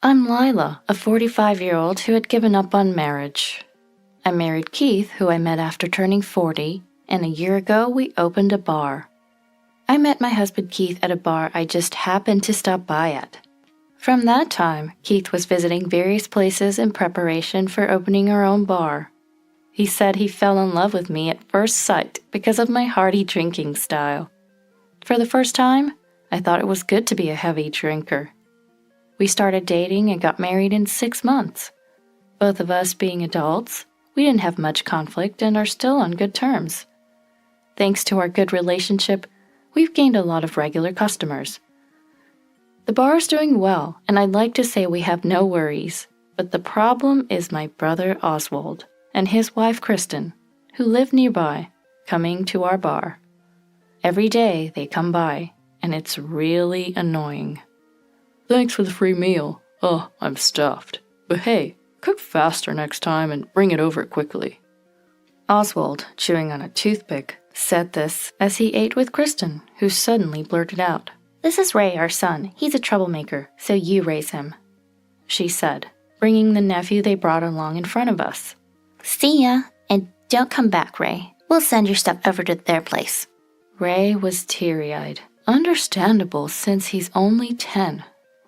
I'm Lila, a 45-year-old who had given up on marriage. I married Keith, who I met after turning 40, and a year ago we opened a bar. I met my husband Keith at a bar I just happened to stop by at. From that time, Keith was visiting various places in preparation for opening our own bar. He said he fell in love with me at first sight because of my hearty drinking style. For the first time, I thought it was good to be a heavy drinker. We started dating and got married in 6 months. Both of us being adults, we didn't have much conflict and are still on good terms. Thanks to our good relationship, we've gained a lot of regular customers. The bar is doing well, and I'd like to say we have no worries, but the problem is my brother Oswald and his wife Kristen, who live nearby, coming to our bar. Every day they come by, and it's really annoying. Thanks for the free meal. Oh, I'm stuffed. But hey, cook faster next time and bring it over quickly. Oswald, chewing on a toothpick, said this as he ate with Kristen, who suddenly blurted out, "This is Ray, our son. He's a troublemaker, so you raise him," she said, bringing the nephew they brought along in front of us. "See ya, and don't come back, Ray. We'll send your stuff over to their place." Ray was teary-eyed. Understandable, since he's only 10.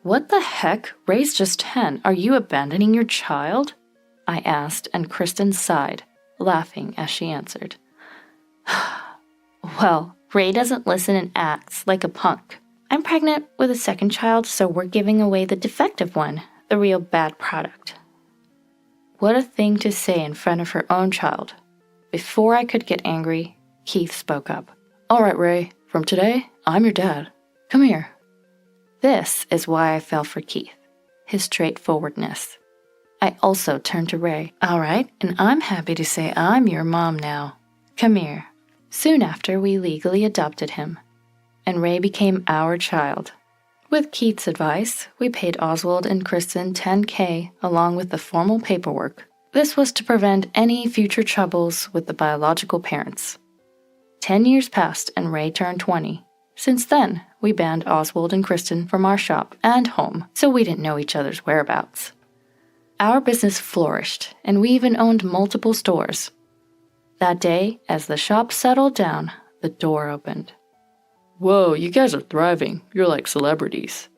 "What the heck? Ray's just 10. Are you abandoning your child?" I asked, and Kristen sighed, laughing as she answered. "Well, Ray doesn't listen and acts like a punk. I'm pregnant with a second child, so we're giving away the defective one, the real bad product." What a thing to say in front of her own child. Before I could get angry, Keith spoke up. "All right, Ray, from today, I'm your dad. Come here." This is why I fell for Keith, his straightforwardness. I also turned to Ray. "All right, and I'm happy to say I'm your mom now. Come here." Soon after, we legally adopted him, and Ray became our child. With Keith's advice, we paid Oswald and Kristen $10,000 along with the formal paperwork. This was to prevent any future troubles with the biological parents. 10 years passed and Ray turned 20. Since then, we banned Oswald and Kristen from our shop and home, so we didn't know each other's whereabouts. Our business flourished, and we even owned multiple stores. That day, as the shop settled down, the door opened. "Whoa, you guys are thriving. You're like celebrities,"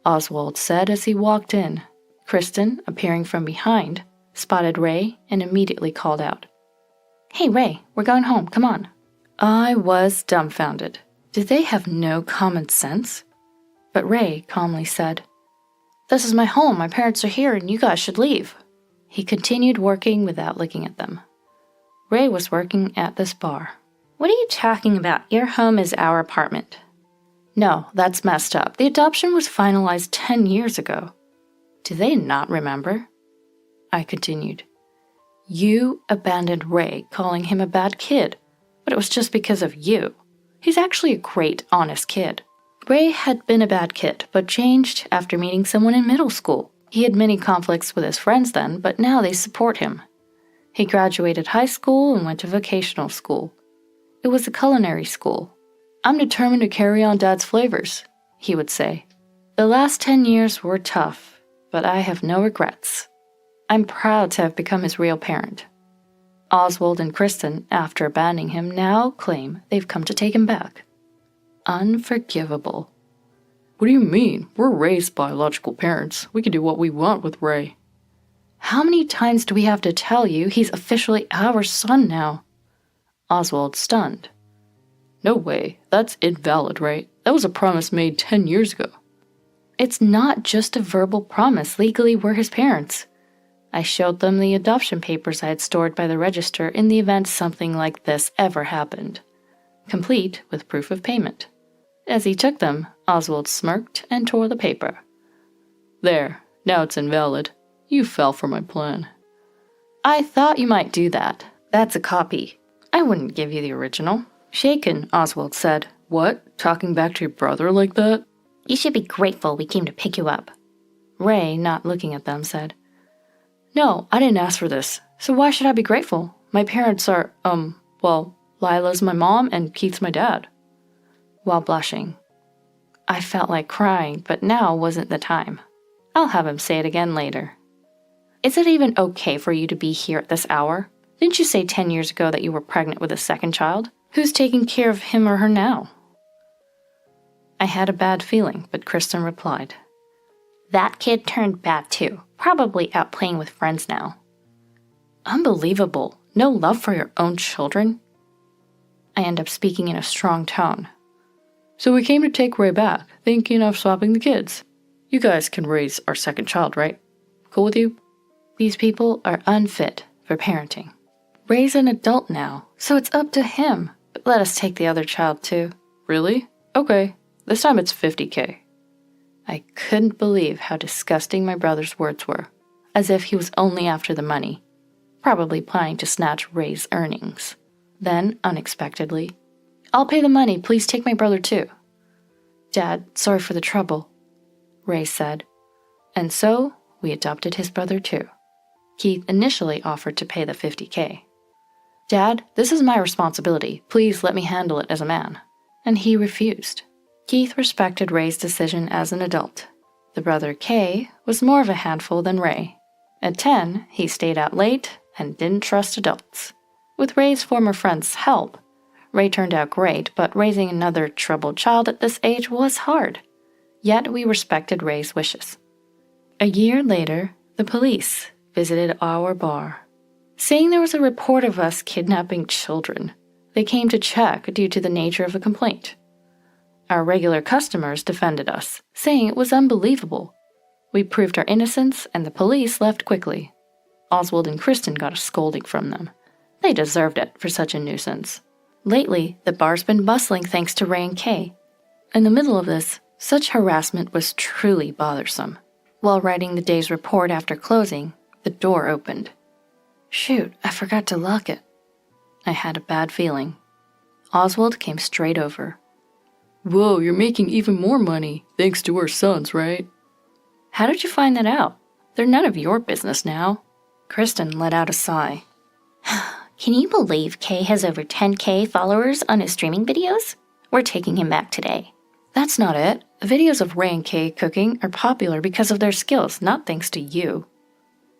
Oswald said as he walked in. Kristen, appearing from behind, spotted Ray and immediately called out, "Hey, Ray, we're going home. Come on." I was dumbfounded. Did they have no common sense? But Ray calmly said, "This is my home. My parents are here and you guys should leave." He continued working without looking at them. Ray was working at this bar. "What are you talking about? Your home is our apartment." "No, that's messed up. The adoption was finalized 10 years ago." "Do they not remember?" I continued. "You abandoned Ray, calling him a bad kid, but it was just because of you. He's actually a great, honest kid." Ray had been a bad kid, but changed after meeting someone in middle school. He had many conflicts with his friends then, but now they support him. He graduated high school and went to vocational school. It was a culinary school. "I'm determined to carry on Dad's flavors," he would say. The last 10 years were tough, but I have no regrets. I'm proud to have become his real parent. Oswald and Kristen, after abandoning him, now claim they've come to take him back. Unforgivable. "What do you mean? We're Ray's biological parents. We can do what we want with Ray." "How many times do we have to tell you he's officially our son now?" Oswald stunned. "No way. That's invalid, Ray. That was a promise made 10 years ago." "It's not just a verbal promise. Legally, we're his parents." I showed them the adoption papers I had stored by the register in the event something like this ever happened, complete with proof of payment. As he took them, Oswald smirked and tore the paper. "There, now it's invalid. You fell for my plan." "I thought you might do that. That's a copy. I wouldn't give you the original." Shaken, Oswald said, "What? Talking back to your brother like that?" "You should be grateful we came to pick you up." Ray, not looking at them, said, "No, I didn't ask for this, so why should I be grateful? My parents are, Lila's my mom and Keith's my dad." While blushing, I felt like crying, but now wasn't the time. I'll have him say it again later. Is it even okay for you to be here at this hour? Didn't you say 10 years ago that you were pregnant with a second child? Who's taking care of him or her now? I had a bad feeling, but Kristen replied, That kid turned bad too. Probably out playing with friends now. Unbelievable. No love for your own children? I end up speaking in a strong tone. So we came to take Ray back, thinking of swapping the kids. You guys can raise our second child, right? Cool with you? These people are unfit for parenting. Ray's an adult now, so it's up to him. But let us take the other child too. Really? Okay. This time it's $50K. I couldn't believe how disgusting my brother's words were, as if he was only after the money, probably planning to snatch Ray's earnings. Then, unexpectedly, I'll pay the money, please take my brother too. Dad, sorry for the trouble, Ray said. And so, we adopted his brother too. Keith initially offered to pay the $50K. Dad, this is my responsibility, please let me handle it as a man. And he refused. Keith respected Ray's decision as an adult. The brother Kay was more of a handful than Ray. At 10, he stayed out late and didn't trust adults. With Ray's former friend's help, Ray turned out great, but raising another troubled child at this age was hard. Yet we respected Ray's wishes. A year later, the police visited our bar, saying there was a report of us kidnapping children. They came to check due to the nature of the complaint. Our regular customers defended us, saying it was unbelievable. We proved our innocence, and the police left quickly. Oswald and Kristen got a scolding from them. They deserved it for such a nuisance. Lately, the bar's been bustling thanks to Ray and Kay. In the middle of this, such harassment was truly bothersome. While writing the day's report after closing, the door opened. Shoot, I forgot to lock it. I had a bad feeling. Oswald came straight over. Whoa, you're making even more money, thanks to our sons, right? How did you find that out? They're none of your business now. Kristen let out a sigh. Can you believe Kay has over 10K followers on his streaming videos? We're taking him back today. That's not it. The videos of Ray and Kay cooking are popular because of their skills, not thanks to you.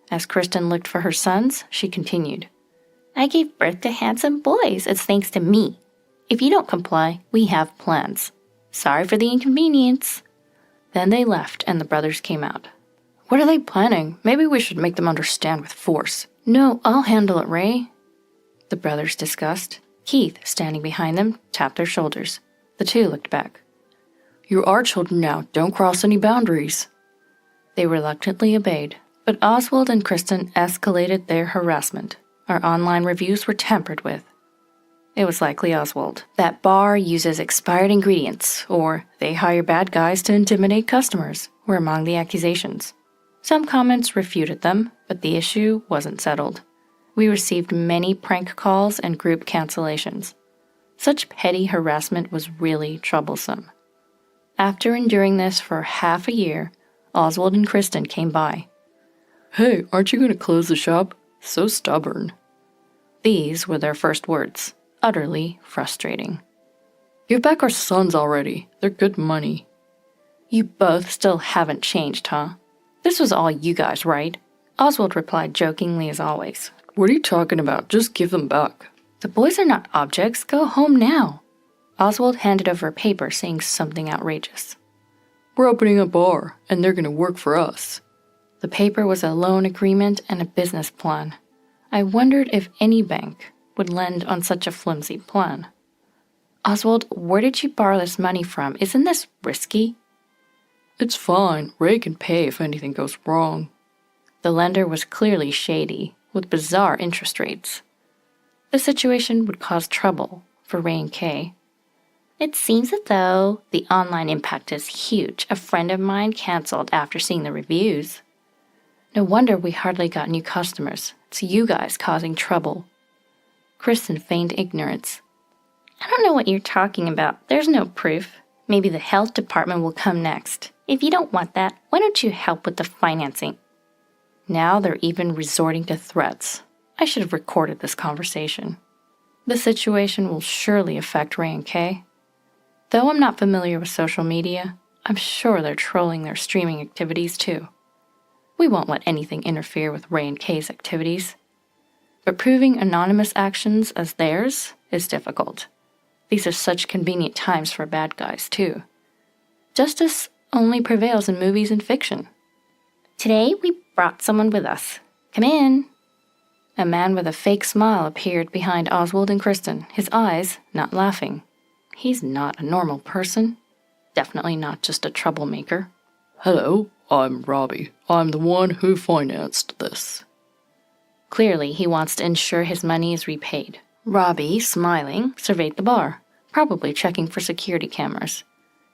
As Kristen looked for her sons, she continued. I gave birth to handsome boys. It's thanks to me. If you don't comply, we have plans. Sorry for the inconvenience. Then they left and the brothers came out. What are they planning? Maybe we should make them understand with force. No, I'll handle it, Ray. The brothers discussed. Keith, standing behind them, tapped their shoulders. The two looked back. You're our children now. Don't cross any boundaries. They reluctantly obeyed, but Oswald and Kristen escalated their harassment. Our online reviews were tampered with. It was likely Oswald. That bar uses expired ingredients, or they hire bad guys to intimidate customers, were among the accusations. Some comments refuted them, but the issue wasn't settled. We received many prank calls and group cancellations. Such petty harassment was really troublesome. After enduring this for half a year, Oswald and Kristen came by. Hey, aren't you going to close the shop? So stubborn. These were their first words. Utterly frustrating. Give back our sons already. They're good money. You both still haven't changed, huh? This was all you guys, right? Oswald replied jokingly as always. What are you talking about? Just give them back. The boys are not objects. Go home now. Oswald handed over a paper saying something outrageous. We're opening a bar, and they're going to work for us. The paper was a loan agreement and a business plan. I wondered if any bank would lend on such a flimsy plan. Oswald, where did you borrow this money from? Isn't this risky? It's fine. Ray can pay if anything goes wrong. The lender was clearly shady, with bizarre interest rates. The situation would cause trouble for Ray and Kay. It seems as though the online impact is huge. A friend of mine canceled after seeing the reviews. No wonder we hardly got new customers. It's you guys causing trouble. Kristen feigned ignorance. I don't know what you're talking about. There's no proof. Maybe the health department will come next. If you don't want that, why don't you help with the financing? Now they're even resorting to threats. I should have recorded this conversation. The situation will surely affect Ray and Kay. Though I'm not familiar with social media, I'm sure they're trolling their streaming activities too. We won't let anything interfere with Ray and Kay's activities. But proving anonymous actions as theirs is difficult. These are such convenient times for bad guys, too. Justice only prevails in movies and fiction. Today, we brought someone with us. Come in. A man with a fake smile appeared behind Oswald and Kristen, his eyes not laughing. He's not a normal person. Definitely not just a troublemaker. Hello, I'm Robbie. I'm the one who financed this. Clearly, he wants to ensure his money is repaid. Robbie, smiling, surveyed the bar, probably checking for security cameras.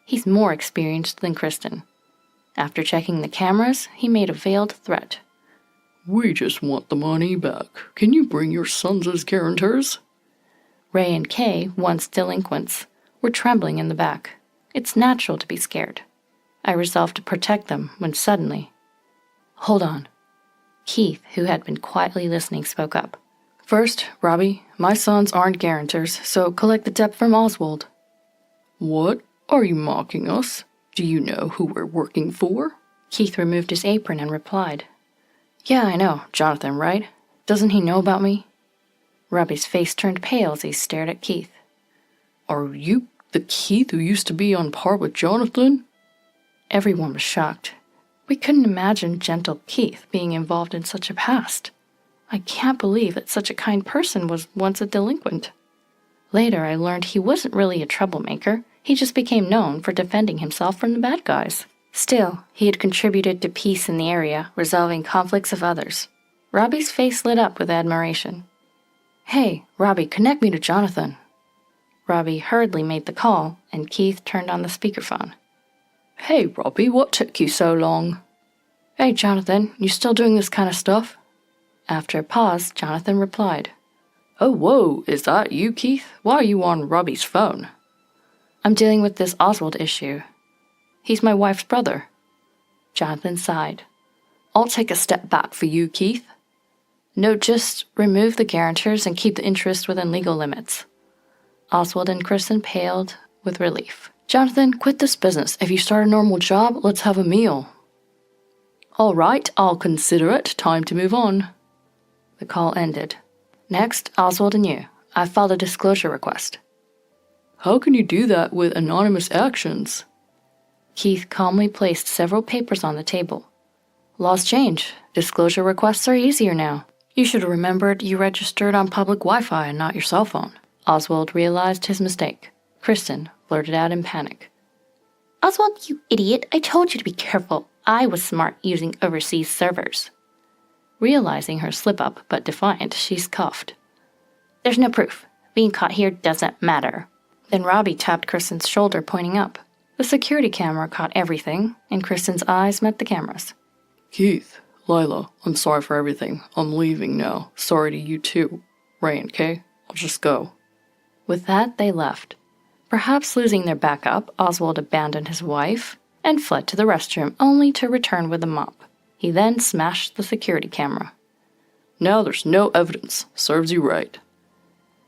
He's more experienced than Kristen. After checking the cameras, he made a veiled threat. We just want the money back. Can you bring your sons as guarantors? Ray and Kay, once delinquents, were trembling in the back. It's natural to be scared. I resolved to protect them when suddenly... Hold on. Keith, who had been quietly listening, spoke up. First, Robbie, my sons aren't guarantors, so collect the debt from Oswald. What? Are you mocking us? Do you know who we're working for? Keith removed his apron and replied. Yeah, I know. Jonathan, right? Doesn't he know about me? Robbie's face turned pale as he stared at Keith. Are you the Keith who used to be on par with Jonathan? Everyone was shocked. We couldn't imagine gentle Keith being involved in such a past. I can't believe that such a kind person was once a delinquent. Later, I learned he wasn't really a troublemaker. He just became known for defending himself from the bad guys. Still, he had contributed to peace in the area, resolving conflicts of others. Robbie's face lit up with admiration. Hey, Robbie, connect me to Jonathan. Robbie hurriedly made the call, and Keith turned on the speakerphone. Hey, Robbie, what took you so long? Hey, Jonathan, you still doing this kind of stuff? After a pause, Jonathan replied. Oh, whoa, is that you, Keith? Why are you on Robbie's phone? I'm dealing with this Oswald issue. He's my wife's brother. Jonathan sighed. I'll take a step back for you, Keith. No, just remove the guarantors and keep the interest within legal limits. Oswald and Kristen paled with relief. Jonathan, quit this business. If you start a normal job, let's have a meal. All right, I'll consider it. Time to move on. The call ended. Next, Oswald and you. I filed a disclosure request. How can you do that with anonymous actions? Keith calmly placed several papers on the table. Laws change. Disclosure requests are easier now. You should have remembered you registered on public Wi-Fi and not your cell phone. Oswald realized his mistake. Kristen blurted out in panic. Oswald, you idiot. I told you to be careful. I was smart using overseas servers. Realizing her slip-up, but defiant, she scoffed. There's no proof. Being caught here doesn't matter. Then Robbie tapped Kristen's shoulder, pointing up. The security camera caught everything, and Kristen's eyes met the cameras. Keith, Lila, I'm sorry for everything. I'm leaving now. Sorry to you too. Ray and Kay, I'll just go. With that, they left. Perhaps losing their backup, Oswald abandoned his wife and fled to the restroom, only to return with a mop. He then smashed the security camera. Now there's no evidence. Serves you right.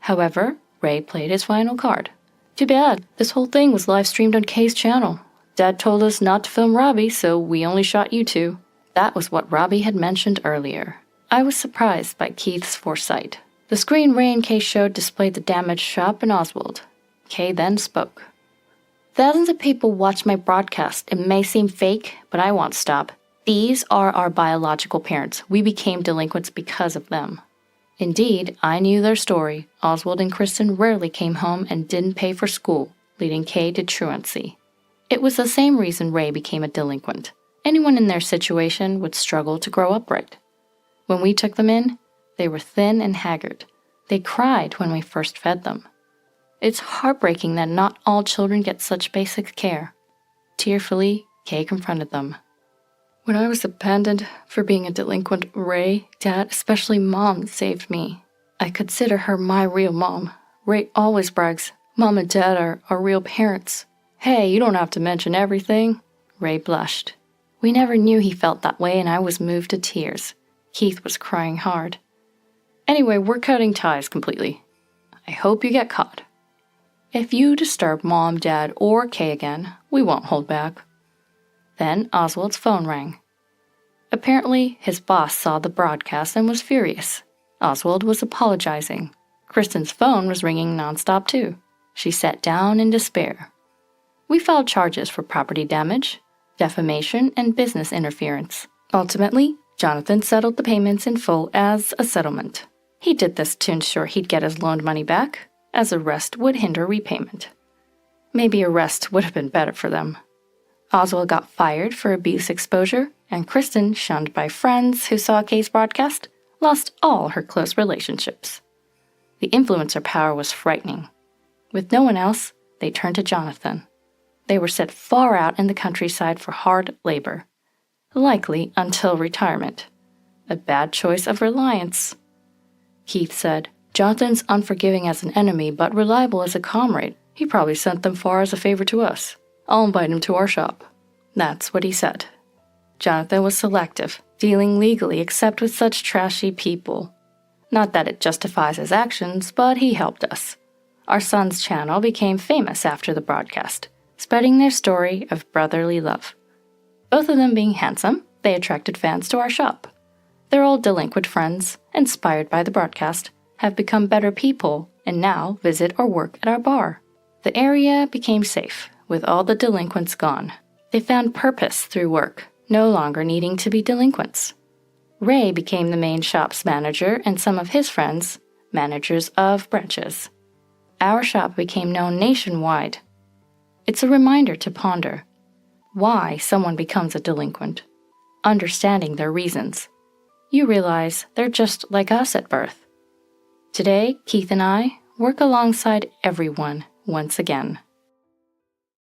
However, Ray played his final card. Too bad. This whole thing was live-streamed on Kay's channel. Dad told us not to film Robbie, so we only shot you two. That was what Robbie had mentioned earlier. I was surprised by Keith's foresight. The screen Ray and Kay showed displayed the damaged shop and Oswald. Kay then spoke. Thousands of people watch my broadcast. It may seem fake, but I won't stop. These are our biological parents. We became delinquents because of them. Indeed, I knew their story. Oswald and Kristen rarely came home and didn't pay for school, leading Kay to truancy. It was the same reason Ray became a delinquent. Anyone in their situation would struggle to grow up right. When we took them in, they were thin and haggard. They cried when we first fed them. It's heartbreaking that not all children get such basic care. Tearfully, Kay confronted them. When I was abandoned for being a delinquent, Ray, Dad, especially Mom, saved me. I consider her my real mom. Ray always brags, Mom and Dad are our real parents. Hey, you don't have to mention everything. Ray blushed. We never knew he felt that way, and I was moved to tears. Keith was crying hard. Anyway, we're cutting ties completely. I hope you get caught. If you disturb Mom, Dad, or Kay again, we won't hold back. Then Oswald's phone rang. Apparently, his boss saw the broadcast and was furious. Oswald was apologizing. Kristen's phone was ringing nonstop too. She sat down in despair. We filed charges for property damage, defamation, and business interference. Ultimately, Jonathan settled the payments in full as a settlement. He did this to ensure he'd get his loaned money back, as arrest would hinder repayment. Maybe arrest would have been better for them. Oswald got fired for abuse exposure, and Kristen, shunned by friends who saw Kay's broadcast, lost all her close relationships. The influencer power was frightening. With no one else, they turned to Jonathan. They were set far out in the countryside for hard labor, likely until retirement. A bad choice of reliance. Keith said, "Jonathan's unforgiving as an enemy, but reliable as a comrade. He probably sent them far as a favor to us. I'll invite him to our shop." That's what he said. Jonathan was selective, dealing legally except with such trashy people. Not that it justifies his actions, but he helped us. Our son's channel became famous after the broadcast, spreading their story of brotherly love. Both of them being handsome, they attracted fans to our shop. Their old delinquent friends, inspired by the broadcast, have become better people and now visit or work at our bar. The area became safe, with all the delinquents gone. They found purpose through work, no longer needing to be delinquents. Ray became the main shop's manager and some of his friends, managers of branches. Our shop became known nationwide. It's a reminder to ponder why someone becomes a delinquent, understanding their reasons. You realize they're just like us at birth. Today, Keith and I work alongside everyone once again.